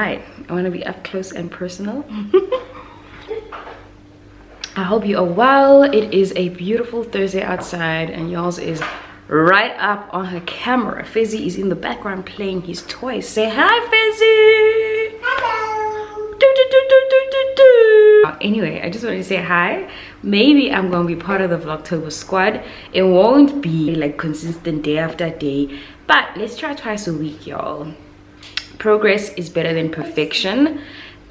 Right, I want to be up close and personal. I hope you are well. It is a beautiful Thursday outside and Yolz is right up on her camera. Fizzy is in the background playing his toys. Say hi, Fizzy. Hello. Do, do, do, do, do, do, do. Anyway, I just wanted to say hi. Maybe I'm going to be part of the Vlogtober squad. It won't be like consistent day after day, but let's try twice a week, y'all. Progress is better than perfection.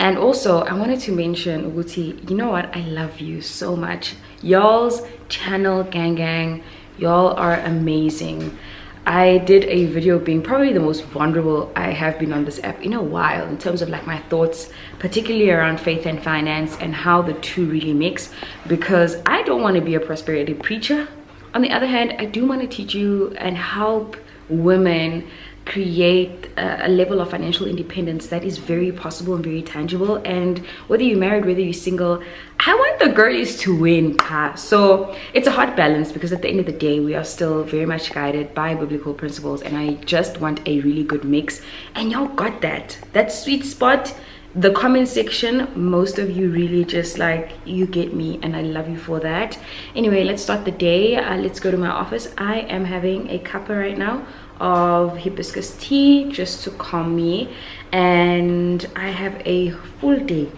And also I wanted to mention, Uguti, you know what, I love you so much. Y'all's channel gang, y'all are amazing. I did a video being probably the most vulnerable I have been on this app in a while, in terms of like my thoughts, particularly around faith and finance and how the two really mix, because I don't want to be a prosperity preacher. On the other hand, I do want to teach you and help women create a level of financial independence that is very possible and very tangible. And whether you're married, whether you're single, I want the girlies to win. So it's a hard balance, because at the end of the day we are still very much guided by biblical principles, and I just want a really good mix, and y'all got that sweet spot. The comment section, most of you really just like, you get me, and I love you for that. Anyway, let's start the day. Let's go to my office. I am having a cuppa right now of hibiscus tea just to calm me, and I have a full day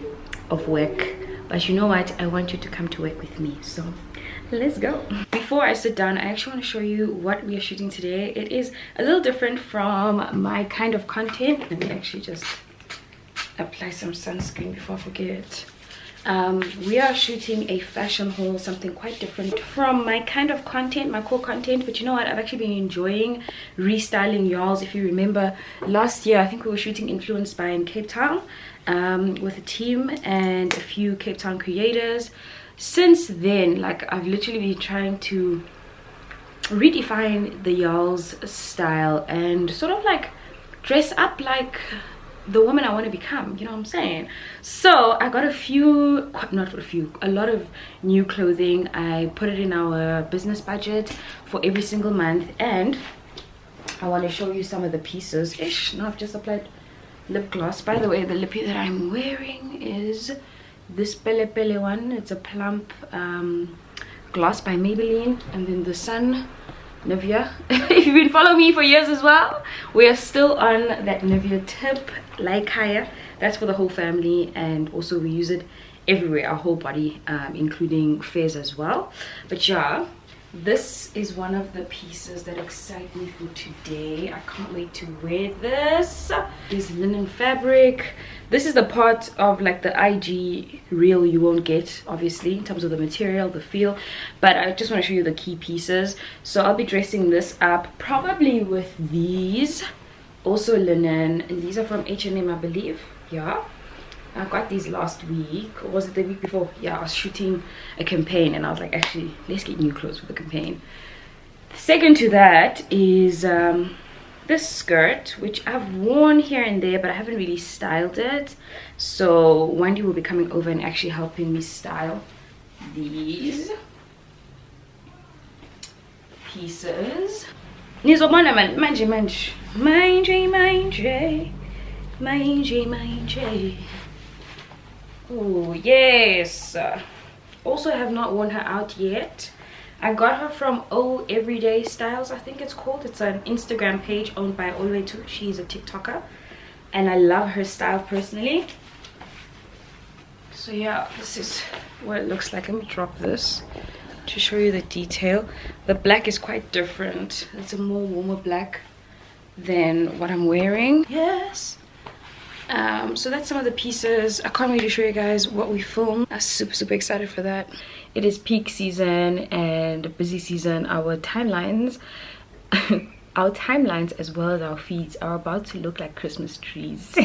of work, but you know what, I want you to come to work with me, so let's go. Before I sit down, I actually want to show you what we are shooting today. It is a little different from my kind of content. Let me actually just apply some sunscreen before I forget. We are shooting a fashion haul, something quite different from my kind of content, my core content. But you know what, I've actually been enjoying restyling Yolz. If you remember last year, I think we were shooting Influenced by in Cape Town with a team and a few Cape Town creators. Since then, like, I've literally been trying to redefine the Yolz style and sort of like dress up like the woman I want to become, you know what I'm saying? So I got a lot of new clothing. I put it in our business budget for every single month, and I want to show you some of the pieces. Now I've just applied lip gloss. By the way, the lippy that I'm wearing is this Pele Pele one. It's a plump gloss by Maybelline, and then the Sun Nivea. If you've been following me for years as well, we are still on that Nivea tip, like higher. That's for the whole family, and also we use it everywhere, our whole body, including face as well. But yeah, this is one of the pieces that excite me for today. I can't wait to wear this. This linen fabric. This is the part of like the IG reel you won't get, obviously, in terms of the material, the feel, but I just want to show you the key pieces. So I'll be dressing this up probably with these, also linen, and these are from H&M, I believe. Yeah, I got these last week, or was it the week before? Yeah, I was shooting a campaign and I was like, actually, let's get new clothes for the campaign. Second to that is this skirt, which I've worn here and there, but I haven't really styled it. So Wendy will be coming over and actually helping me style these pieces. Nizobona manje. Oh yes. Also have not worn her out yet. I got her from Everyday Styles, I think it's called. It's an Instagram page owned by Olwetu. She's a TikToker, and I love her style personally. So yeah, this is what it looks like. Let me drop this to show you the detail. The black is quite different. It's a more warmer black than what I'm wearing. Yes. So that's some of the pieces. I can't really show you guys what we filmed. I'm super excited for that. It is peak season and busy season. Our timelines our timelines as well as our feeds are about to look like Christmas trees.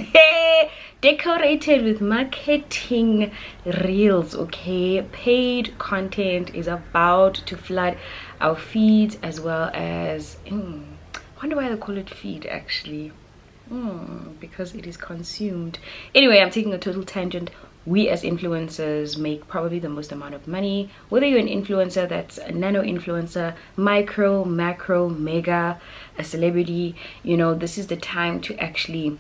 Decorated with marketing reels. Okay, paid content is about to flood our feeds, as well as I wonder why they call it feed actually. Because it is consumed. Anyway, I'm taking a total tangent. We as influencers make probably the most amount of money, whether you're an influencer that's a nano influencer, micro, macro, mega, a celebrity. You know, this is the time to actually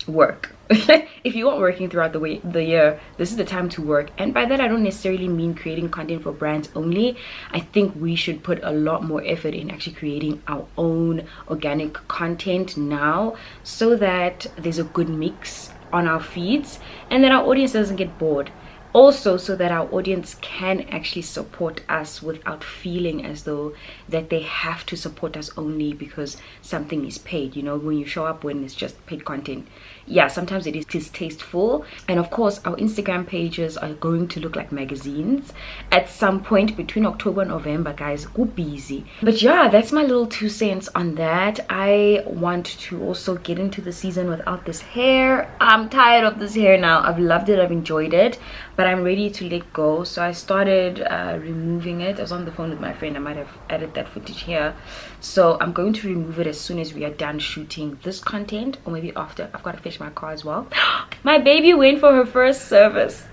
work. If you aren't working throughout the year, this is the time to work. And by that, I don't necessarily mean creating content for brands only. I think we should put a lot more effort in actually creating our own organic content now, so that there's a good mix on our feeds and that our audience doesn't get bored. Also, so that our audience can actually support us without feeling as though that they have to support us only because something is paid. You know, when you show up when it's just paid content, yeah, sometimes it is distasteful. And of course, our Instagram pages are going to look like magazines at some point between October and November, guys. Go busy. But yeah, that's my little 2 cents on that. I want to also get into the season without this hair. I'm tired of this hair now. I've loved it, I've enjoyed it, but I'm ready to let go. So I started removing it. I was on the phone with my friend. I might have added that footage here. So I'm going to remove it as soon as we are done shooting this content, or maybe after. I've got to fetch my car as well. My baby went for her first service.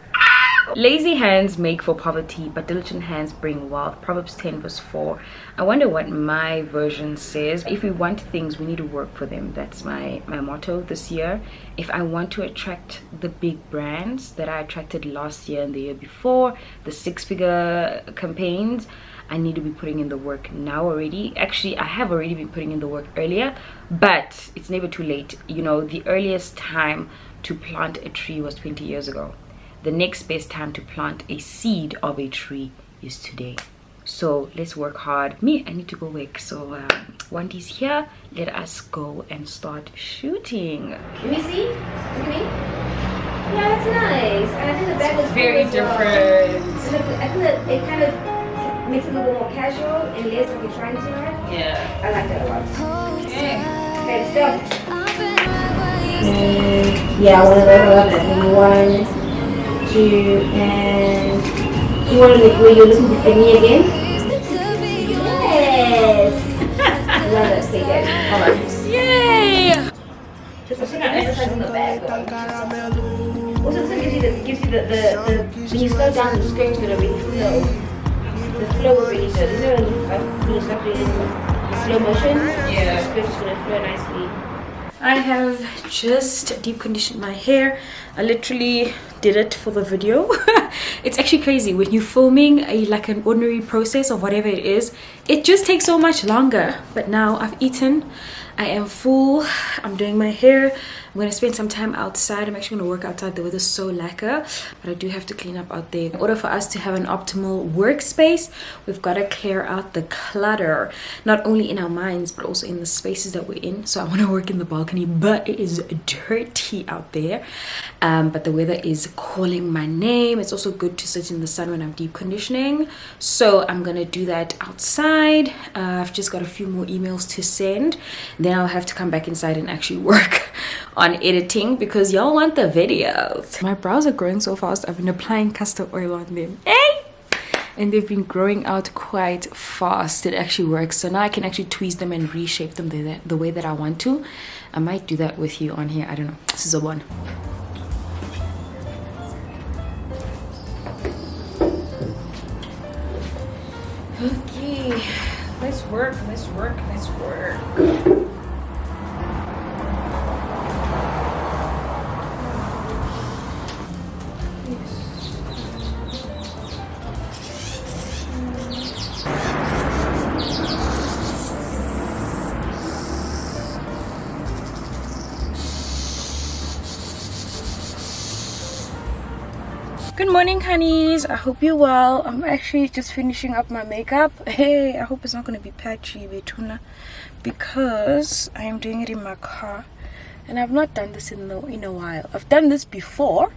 Lazy hands make for poverty, but diligent hands bring wealth. Proverbs 10 verse 4. I wonder what my version says. If we want things, we need to work for them. That's my motto this year. If I want to attract the big brands that I attracted last year and the year before, the 6-figure campaigns, I need to be putting in the work now already. Actually, I have already been putting in the work earlier, but it's never too late. You know, the earliest time to plant a tree was 20 years ago. The next best time to plant a seed of a tree is today. So let's work hard. I need to go work. So Wandy's here. Let us go and start shooting. Let me see. Look at me. Yeah, that's nice. And I think the bag was very different. I think that it kind of makes it a little bit more casual and less like you're trying too hard. Yeah. I like that a lot. Okay. Okay, let's go. Yeah, I want to level up at 1, 2, and you want to where you listen to me again? Yes! I love it. Say that. Hold on. Yay! Just listen to exercise in the bag. Also, this gives you the when you slow down, the screen's gonna really flow. The flow will really good. Isn't it when you start doing slow motion? Yeah. The screen's gonna flow nicely. I have just deep conditioned my hair. I literally did it for the video. It's actually crazy when you're filming like an ordinary process of whatever it is, it just takes so much longer. But now I've eaten, I am full, I'm doing my hair, I'm going to spend some time outside. I'm actually going to work outside. The weather's so lacquer, but I do have to clean up out there. In order for us to have an optimal workspace, we've got to clear out the clutter, not only in our minds but also in the spaces that we're in. So I want to work in the balcony, but it is dirty out there. But the weather is calling my name. It's also good to sit in the sun when I'm deep conditioning, so I'm gonna do that outside. I've just got a few more emails to send, then I'll have to come back inside and actually work on editing because y'all want the videos. My brows are growing so fast. I've been applying castor oil on them, and they've been growing out quite fast. It actually works. So now I can actually tweeze them and reshape them the way that I want to. I might do that with you on here. I don't know. This is a one. Okay, let's work. Good morning, honeys. I hope you're well. I'm actually just finishing up my makeup. Hey, I hope it's not going to be patchy, Betuna, because I am doing it in my car and I've not done this in a while. I've done this before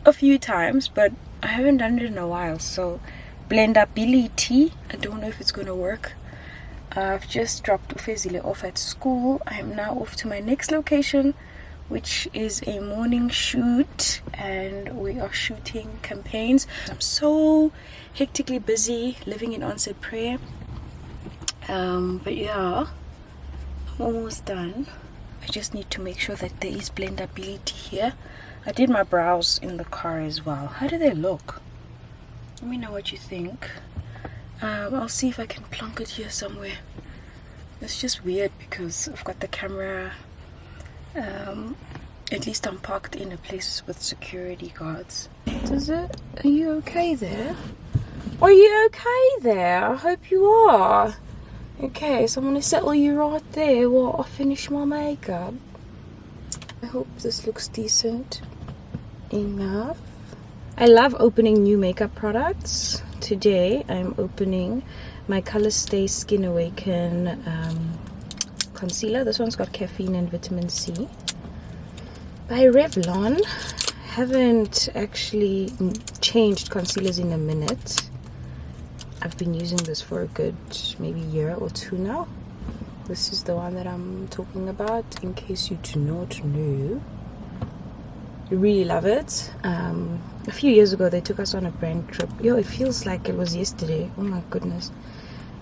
a few times, but I haven't done it in a while. So blendability, I don't know if it's going to work. I've just dropped Ufezile off at school. I am now off to my next location, which is a morning shoot, and we are shooting campaigns. I'm so hectically busy living in answered prayer, but yeah, I'm almost done. I just need to make sure that there is blendability here. I did my brows in the car as well. How do they look? Let me know what you think. I'll see if I can plonk it here somewhere. It's just weird because I've got the camera At least I'm parked in a place with security guards. Does it? Are you okay there? Are you okay there? I hope you are. Okay, so I'm gonna settle you right there while I finish my makeup. I hope this looks decent enough. I love opening new makeup products. Today I'm opening my Color Stay Skin Awaken concealer. This one's got caffeine and vitamin C by Revlon. Haven't actually changed concealers in a minute. I've been using this for a good maybe year or two now. This is the one that I'm talking about, in case you do not know. I really love it. A few years ago they took us on a brand trip. Yo, it feels like it was yesterday. Oh my goodness.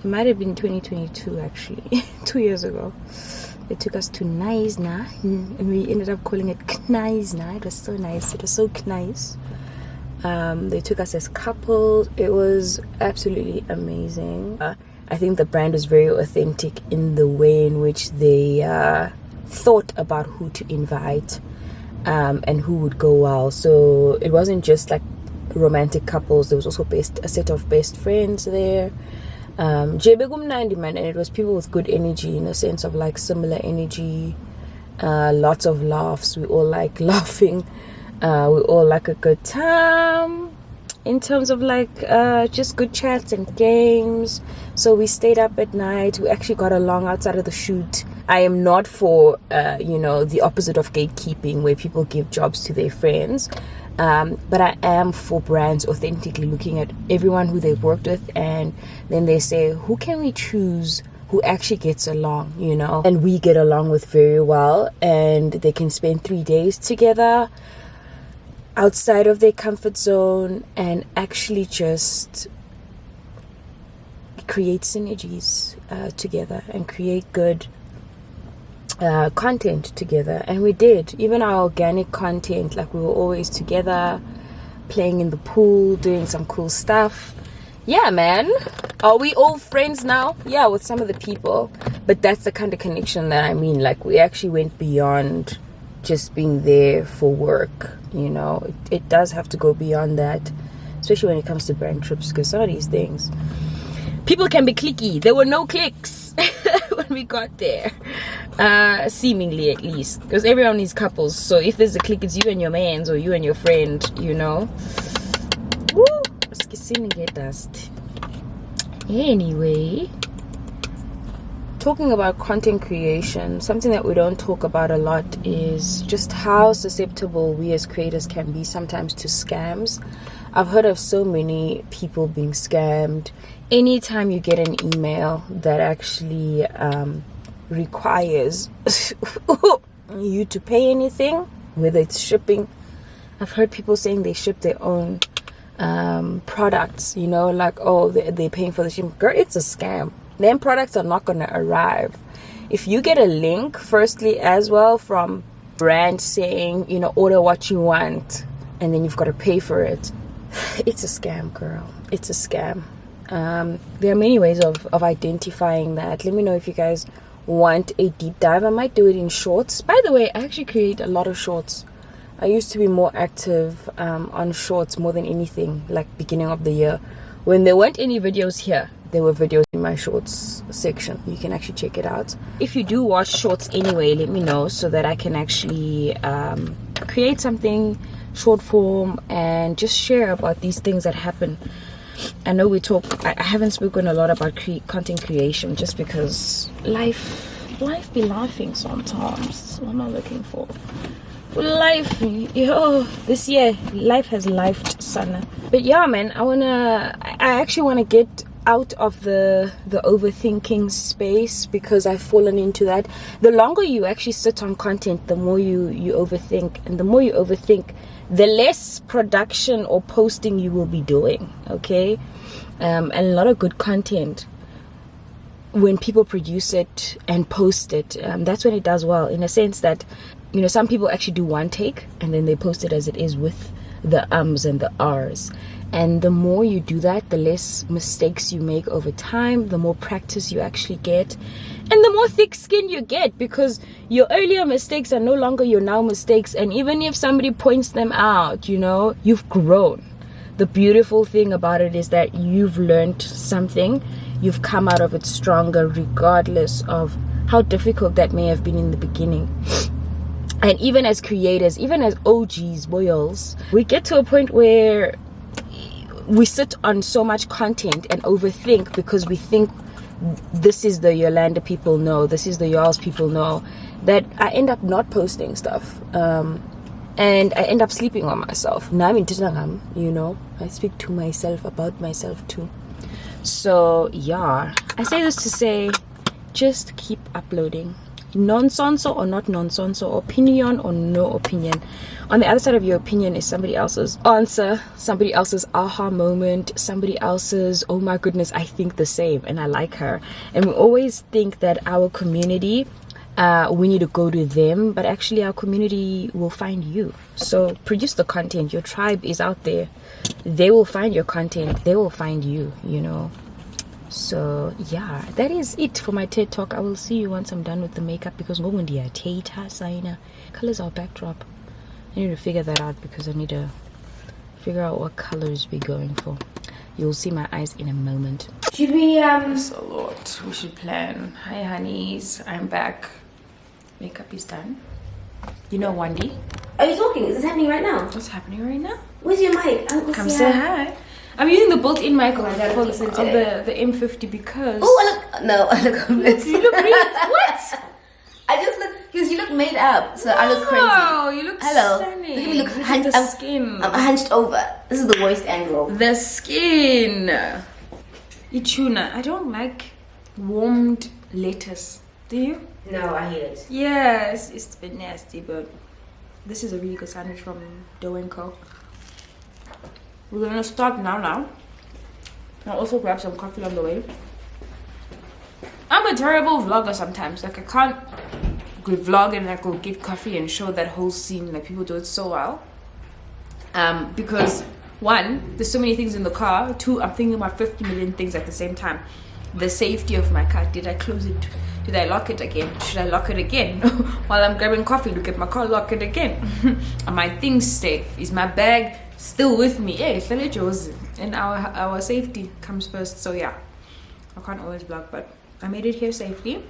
It might have been 2022 actually. 2 years ago. They took us to Knysna and we ended up calling it Knysna. It was so nice. It was so nice. They took us as couples. It was absolutely amazing. I think the brand is very authentic in the way in which they thought about who to invite and who would go well. So it wasn't just like romantic couples. There was also a set of best friends there. And it was people with good energy, in a sense of like similar energy, lots of laughs. We all like laughing. We all like a good time in terms of like just good chats and games. So we stayed up at night. We actually got along outside of the shoot. I am not for the opposite of gatekeeping, where people give jobs to their friends, but I am for brands authentically looking at everyone who they've worked with, and then they say, who can we choose who actually gets along, and we get along with very well, and they can spend 3 days together outside of their comfort zone and actually just create synergies together and create good content together. And we did. Even our organic content, like we were always together, playing in the pool, doing some cool stuff. Yeah, man. Are we all friends now? Yeah, with some of the people, but that's the kind of connection that I mean. Like, we actually went beyond just being there for work. It does have to go beyond that, especially when it comes to brand trips, because some of these things, people can be cliquey. There were no clicks when we got there, seemingly, at least, because everyone is couples. So if there's a clique, it's you and your mans or you and your friend. Woo! Get dust. Anyway, talking about content creation, something that we don't talk about a lot is just how susceptible we as creators can be sometimes to scams. I've heard of so many people being scammed. Anytime you get an email that actually requires you to pay anything, whether it's shipping, I've heard people saying they ship their own products, like, oh, they're paying for the shipping. Girl, it's a scam. Them products are not going to arrive. If you get a link, firstly, as well, from brand saying, order what you want, and then you've got to pay for it, it's a scam, girl. It's a scam. There are many ways of identifying that. Let me know if you guys want a deep dive. I might do it in shorts. By the way, I actually create a lot of shorts. I used to be more active on shorts more than anything, like beginning of the year. When there weren't any videos here, there were videos in my shorts section. You can actually check it out. If you do watch shorts anyway, let me know so that I can actually create something short form and just share about these things that happen. I know I haven't spoken a lot about content creation just because life be laughing sometimes. What am I looking for? Life, this year life has lifed, son. But yeah, man, I actually want to get out of the overthinking space, because I've fallen into that. The longer you actually sit on content, the more you overthink, and the more you overthink, the less production or posting you will be doing. Okay, and a lot of good content, when people produce it and post it, that's when it does well, in a sense that some people actually do one take and then they post it as it is with the ums and the ahs, And the more you do that, the less mistakes you make over time, the more practice you actually get, and the more thick skin you get, because your earlier mistakes are no longer your now mistakes. And even if somebody points them out, you know, you've grown. The beautiful thing about it is that you've learned something. You've come out of it stronger, regardless of how difficult that may have been in the beginning. And even as creators, even as OGs, boyals, we get to a point where we sit on so much content and overthink, because we think this is the Yolanda people know, this is the Yolz people know, that I end up not posting stuff. And I end up sleeping on myself. Now I'm in Titangam, you know. I speak to myself about myself too. So yeah, I say this to say, just keep uploading. Nonsense or not nonsense, or opinion or no opinion. On the other side of your opinion is somebody else's answer, somebody else's aha moment, somebody else's, oh my goodness, I think the same and I like her. And we always think that our community, we need to go to them, but actually our community will find you. So produce the content. Your tribe is out there. They will find your content. They will find you, you know. So yeah, that is it for my TED talk. I will see you once I'm done with the makeup, because colors are backdrop. I need to figure that out, because I need to figure out what colors we're going for. You'll see my eyes in a moment. Should we That's a lot. We should plan. Hi honeys, I'm back. Makeup is done. You know Wendy. Are you talking? Is this happening right now? What's happening right now? Where's your mic? Come say hi. I'm using the built-in mic of the M50 because... Oh, I look... No, I look homeless. You look really... What? I just look... Because you look made up, so I look crazy. Oh, you look stunning. Look at me look... The skin. I'm hunched over. This is the worst angle. The skin. Ichuna. I don't like warmed lettuce. Do you? No, I hate it. Yes, it's a bit nasty, but this is a really good sandwich from Dough & Co. We're gonna start now. I'll also grab some coffee on the way. I'm a terrible vlogger sometimes. Like I can't go vlog and like go get coffee and show that whole scene. Like people do it so well. Because one, there's so many things in the car. Two, I'm thinking about 50 million things at the same time. The safety of my car. Did I close it? Did I lock it again? Should I lock it again? While I'm grabbing coffee, look at my car, lock it again. Are my things safe? Is my bag still with me? Yeah, and our safety comes first. So yeah, I can't always vlog, but I made it here safely.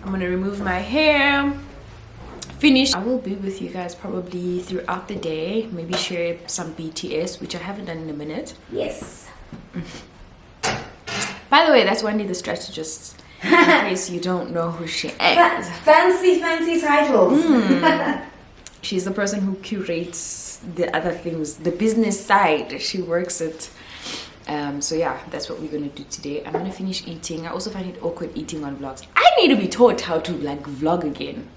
I'm gonna remove my hair, finish. I will be with you guys probably throughout the day, maybe share some BTS, which I haven't done in a minute. Yes. By the way, that's Wendy the strategist, in case you don't know who she is. Fancy titles. She's the person who curates the other things, the business side. She works it. So yeah, that's what we're gonna do today. I'm gonna finish eating. I also find it awkward eating on vlogs. I need to be taught how to like vlog again.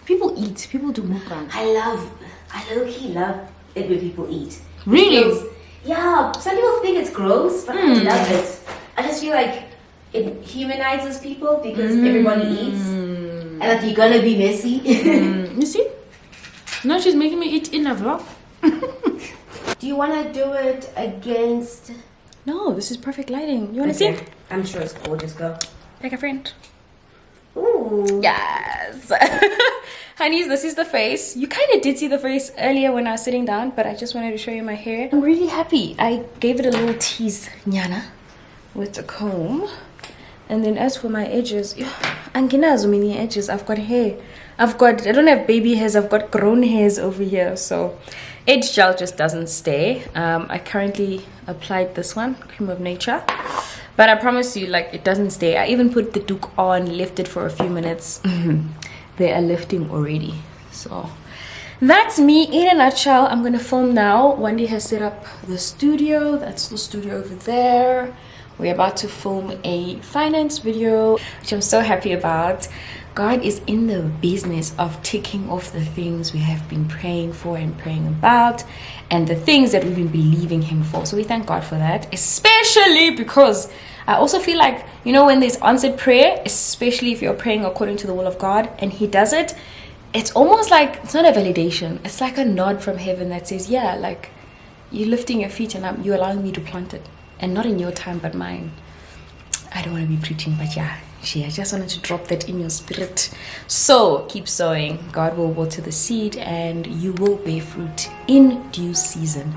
People eat, people do mukbang. I low-key love it when people eat. Really? Yeah, some people think it's gross, but I love it. I just feel like it humanizes people, because everybody eats, and that you're gonna be messy. You see? Now she's making me eat in a vlog. Do you want to do it against... No, this is perfect lighting. You want to see? I'm sure it's gorgeous, girl. Like a friend. Ooh. Yes. Honeys, this is the face. You kind of did see the face earlier when I was sitting down, but I just wanted to show you my hair. I'm really happy. I gave it a little tease, Nyana, with the comb. And then as for my edges, anginazo mini edges. I've got hair. I don't have baby hairs, I've got grown hairs over here. So edge gel just doesn't stay. I currently applied this one, Cream of Nature, but I promise you, like, it doesn't stay. I even put the Duke on, left it for a few minutes. They are lifting already. So that's me in a nutshell. I'm gonna film now. Wendy has set up the studio. That's the studio over there. We're about to film a finance video, which I'm so happy about. God is in the business of ticking off the things we have been praying for and praying about, and the things that we've been believing him for. So we thank God for that, especially because I also feel like, you know, when there's answered prayer, especially if you're praying according to the will of God and he does it, it's almost like, it's not a validation, it's like a nod from heaven that says, yeah, like, You're lifting your feet and you're allowing me to plant it. And not in your time, but mine. I don't want to be preaching, but yeah, I just wanted to drop that in your spirit. So keep sowing. God will water the seed and you will bear fruit in due season.